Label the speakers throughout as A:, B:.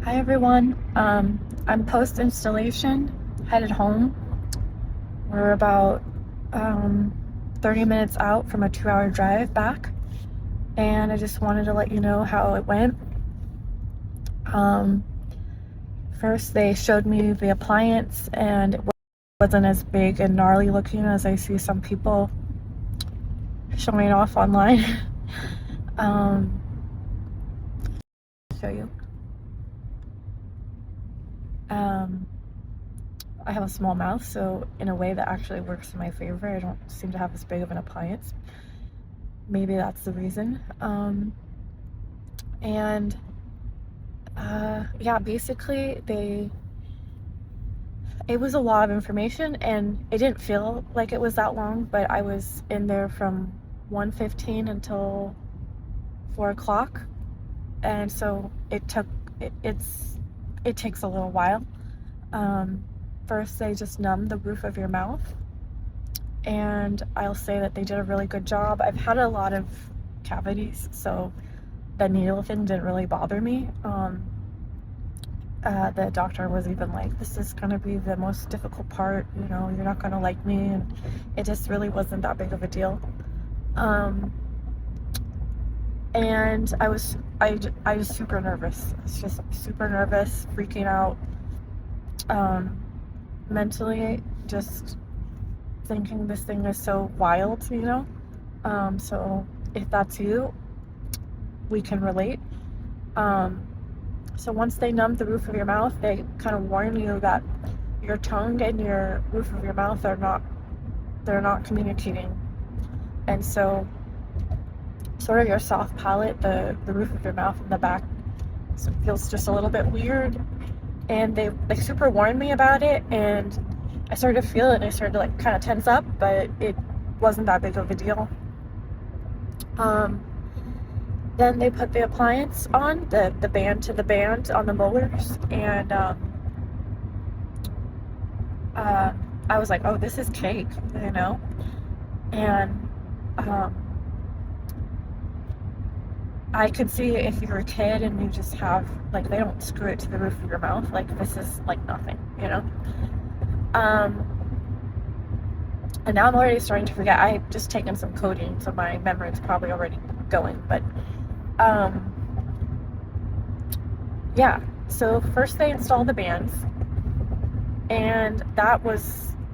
A: Hi everyone. I'm post installation, headed home. We're about 30 minutes out from a 2-hour drive back, and I just wanted to let you know how it went. Um, First, they showed me the appliance, and it wasn't as big and gnarly looking as I see some people showing off online. um, show you. Um, I have a small mouth, so in a way that actually works in my favor. I don't seem to have as big of an appliance. Maybe that's the reason. And yeah, basically it was a lot of information, and it didn't feel like it was that long, but I was in there from 1:15 until 4 o'clock, and so it takes a little while. Um, First, they just numb the roof of your mouth, and I'll say that they did a really good job. I've had a lot of cavities, so the needle thing didn't really bother me. The doctor was even like, this is going to be the most difficult part, you're not going to like me, and it just really wasn't that big of a deal. And I was super nervous. It's just super nervous, freaking out, mentally, just thinking this thing is so wild. So if that's you, we can relate. So once they numb the roof of your mouth, they kind of warn you that your tongue and your roof of your mouth they're not communicating. And so sort of your soft palate, the roof of your mouth in the back, so it feels just a little bit weird. And they super warned me about it, and I started to feel it, and I started to kind of tense up, but it wasn't that big of a deal. Then they put the appliance on, the band to the band on the molars, and I was like, oh, this is cake, And I could see if you're a kid and you just have, they don't screw it to the roof of your mouth, this is nothing. And now I'm already starting to forget. I've just taken some codeine, so my memory's probably already going, but yeah, so first they installed the bands, and I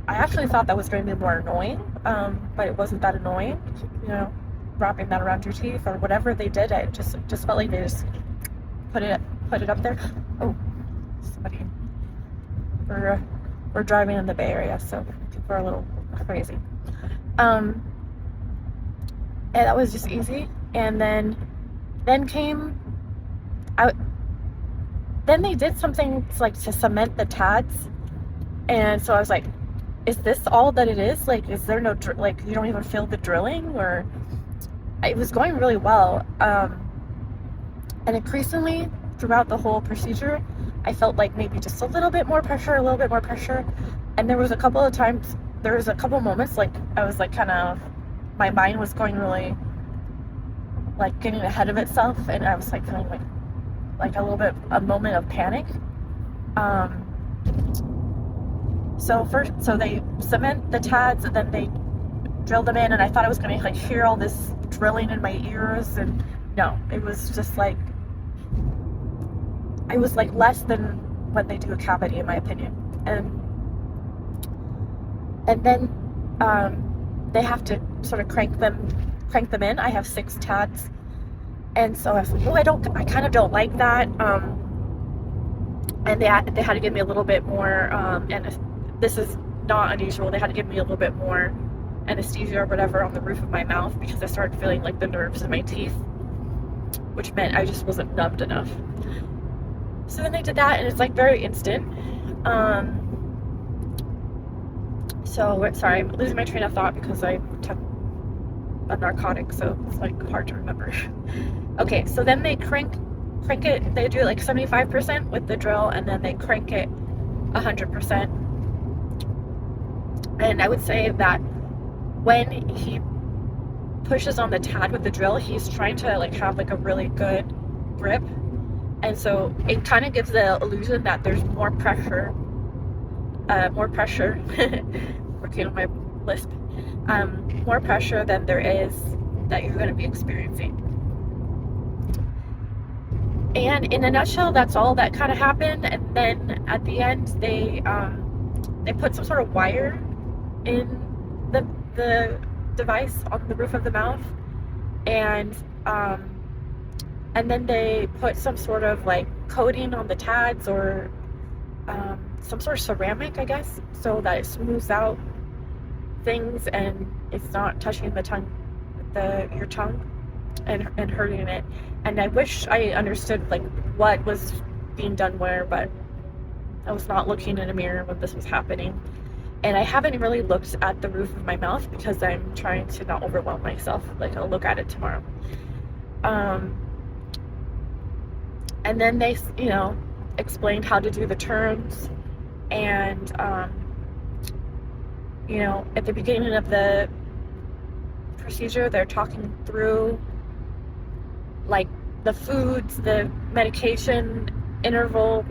A: actually thought that was going to be more annoying, but it wasn't that annoying, wrapping that around your teeth or whatever they did. I just felt like they just put it up there. Oh, somebody. We're driving in the Bay Area, so people are a little crazy. And that was just easy. And then they did something to cement the tads, and so I was like, is this all that it is? Is there no you don't even feel the drilling? Or it was going really well, and increasingly throughout the whole procedure, I felt like maybe just a little bit more pressure, and there was a couple moments I was kind of, my mind was going really getting ahead of itself, and I was feeling a little bit, a moment of panic. So they cement the tads, and then they drill them in, and I thought I was going to hear all this drilling in my ears, and no, it was just it was less than when they do a cavity, in my opinion. And then they have to sort of crank them in. I have 6 tads, and so I was like, oh, I kind of don't like that. And they had to give me a little bit more, and this is not unusual. They had to give me a little bit more anesthesia or whatever on the roof of my mouth, because I started feeling the nerves in my teeth, which meant I just wasn't numbed enough. So then they did that, and it's very instant. So sorry, I'm losing my train of thought because I took a narcotic, so it's hard to remember. Okay, so then they crank it. They do 75% with the drill, and then they crank it 100%. And I would say that when he pushes on the tad with the drill, he's trying to have a really good grip, And so it kind of gives the illusion that there's more pressure, working on my lisp, more pressure than there is that you're going to be experiencing. And in a nutshell, that's all that kind of happened. And then at the end, they put some sort of wire in the device on the roof of the mouth, and then they put some sort of like coating on the tads, or some sort of ceramic, I guess, so that it smooths out things and it's not touching the tongue, your tongue, and hurting it. And I wish I understood like what was being done where, but I was not looking in a mirror when this was happening. And I haven't really looked at the roof of my mouth because I'm trying to not overwhelm myself. Like, I'll look at it tomorrow. And then they, explained how to do the turns. And, at the beginning of the procedure, they're talking through like the foods, the medication interval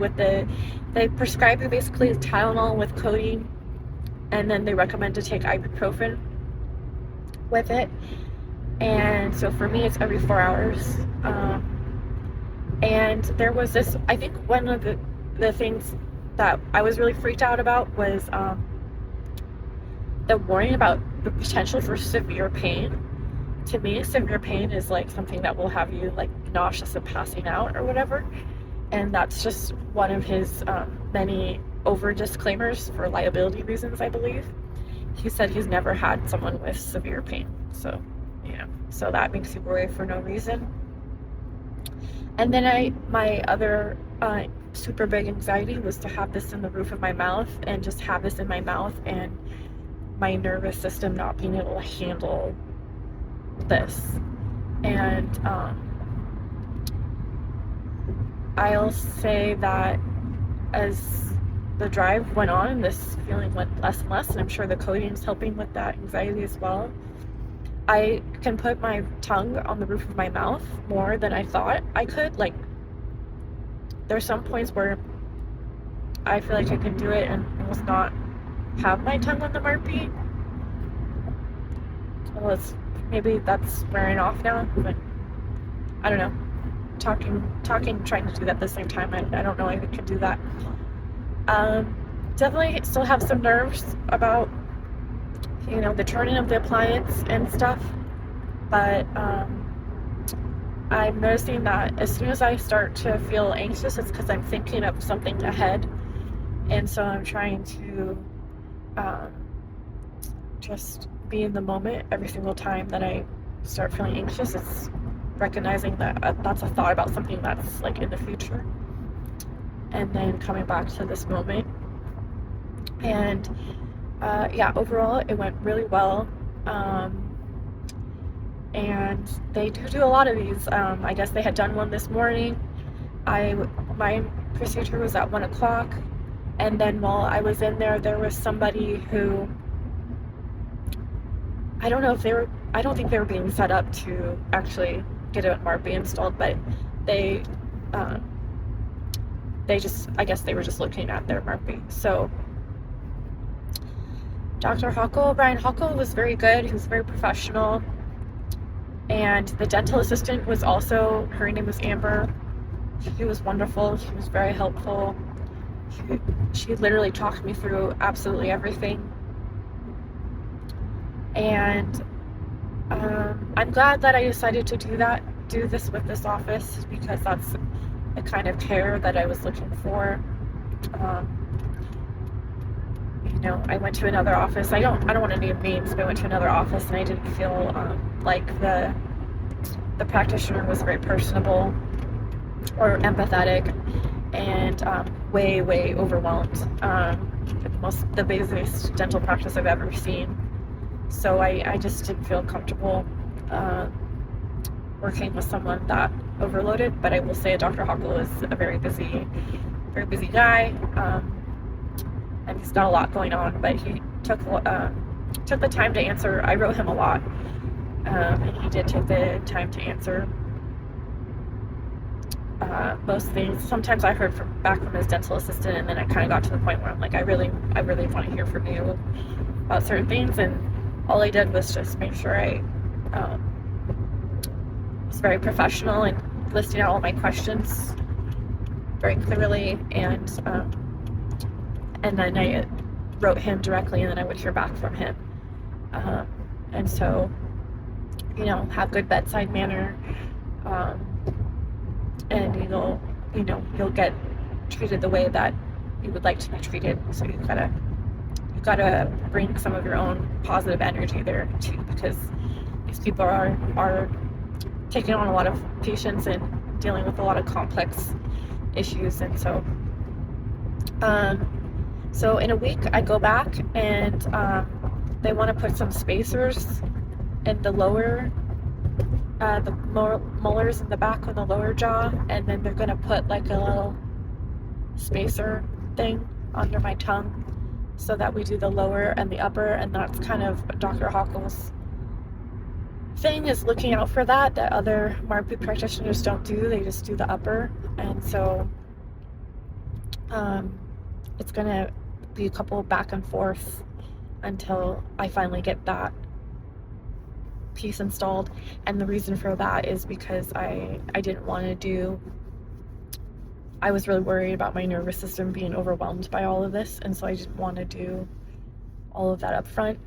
A: they prescribe you basically Tylenol with codeine, and then they recommend to take ibuprofen with it. And so for me, it's every 4 hours. And there was this, I think one of the things that I was really freaked out about was the warning about the potential for severe pain. To me, severe pain is like something that will have you like nauseous and passing out or whatever. And that's just one of his many over disclaimers for liability reasons, I believe. He said he's never had someone with severe pain. So, so that makes you worry for no reason. And then my other super big anxiety was to have this in the roof of my mouth, and just have this in my mouth and my nervous system not being able to handle this. And I'll say that as the drive went on, this feeling went less and less, and I'm sure the codeine's helping with that anxiety as well. I can put my tongue on the roof of my mouth more than I thought I could. Like, there's some points where I feel like I can do it and almost not have my tongue on the MARPE. Well, maybe that's wearing off now, but I don't know. Talking, trying to do that at the same time, I don't know if I can do that. Definitely still have some nerves about, the turning of the appliance and stuff, but I'm noticing that as soon as I start to feel anxious, it's because I'm thinking of something ahead, and so I'm trying to just be in the moment every single time that I start feeling anxious. It's recognizing that that's a thought about something that's like in the future, and then coming back to this moment. And overall it went really well. And they do a lot of these. I guess they had done one this morning. My procedure was at 1 o'clock, and then while I was in there was somebody who, I don't think they were being set up to actually get a MARPE installed, but I guess they were just looking at their MARPE. So Brian Huckle was very good. He was very professional. And the dental assistant was also, her name was Amber. She was wonderful. She was very helpful. She literally talked me through absolutely everything. And I'm glad that I decided to do this with this office, because that's the kind of care that I was looking for. I went to another office. I don't want to name names, but I went to another office and I didn't feel like the practitioner was very personable or empathetic, and way overwhelmed. The busiest dental practice I've ever seen. So I just didn't feel comfortable working with someone that overloaded. But I will say Dr. Huckle is a very busy guy. And he's got a lot going on, but he took the time to answer. I wrote him a lot, and he did take the time to answer most things. Sometimes I heard back from his dental assistant, and then I kind of got to the point where I'm like, I really want to hear from you about certain things. And all I did was just make sure I was very professional and listing out all my questions very clearly, and then I wrote him directly, and then I would hear back from him. And so, have good bedside manner, and you'll get treated the way that you would like to be treated. So you gotta bring some of your own positive energy there too, because these people are taking on a lot of patients and dealing with a lot of complex issues. And so so in a week I go back, and they want to put some spacers in the molars in the back of the lower jaw, and then they're going to put like a little spacer thing under my tongue so that we do the lower and the upper. And that's kind of Dr. Hockel's thing, is looking out for that other MARPE practitioners don't do. They just do the upper. And so it's going to be a couple back and forth until I finally get that piece installed. And the reason for that is because I didn't want to do, I was really worried about my nervous system being overwhelmed by all of this, and so I didn't want to do all of that up front.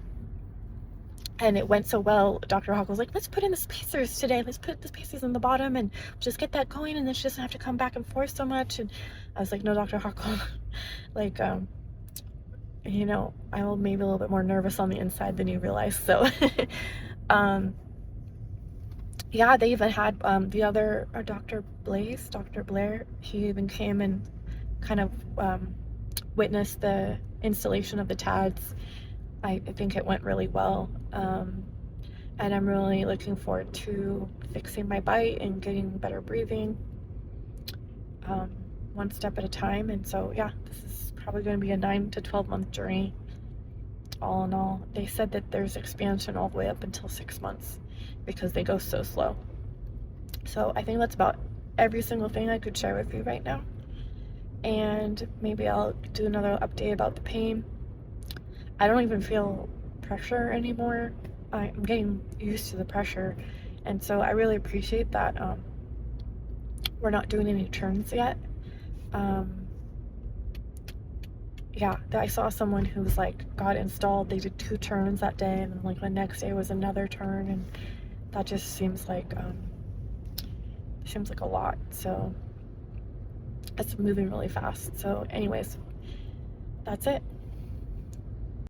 A: And it went so well. Dr. Hawk was like, let's put in the spacers today. Let's put the spacers in the bottom and just get that going, and then she doesn't have to come back and forth so much. And I was like, no, Dr. Hawk, like, I'm maybe a little bit more nervous on the inside than you realize. So, yeah, they even had the other Dr. Blair, he even came and kind of witnessed the installation of the TADs. I think it went really well, and I'm really looking forward to fixing my bite and getting better breathing, one step at a time. And so, yeah, this is probably going to be a 9 to 12 month journey all in all. They said that there's expansion all the way up until 6 months because they go so slow. So I think that's about every single thing I could share with you right now. And maybe I'll do another update about the pain. I don't even feel pressure anymore. I'm getting used to the pressure. And so I really appreciate that we're not doing any turns yet. Yeah, I saw someone who was like, got installed, they did 2 turns that day, and then like the next day was another turn, and that just seems like a lot. So it's moving really fast. So anyways, that's it.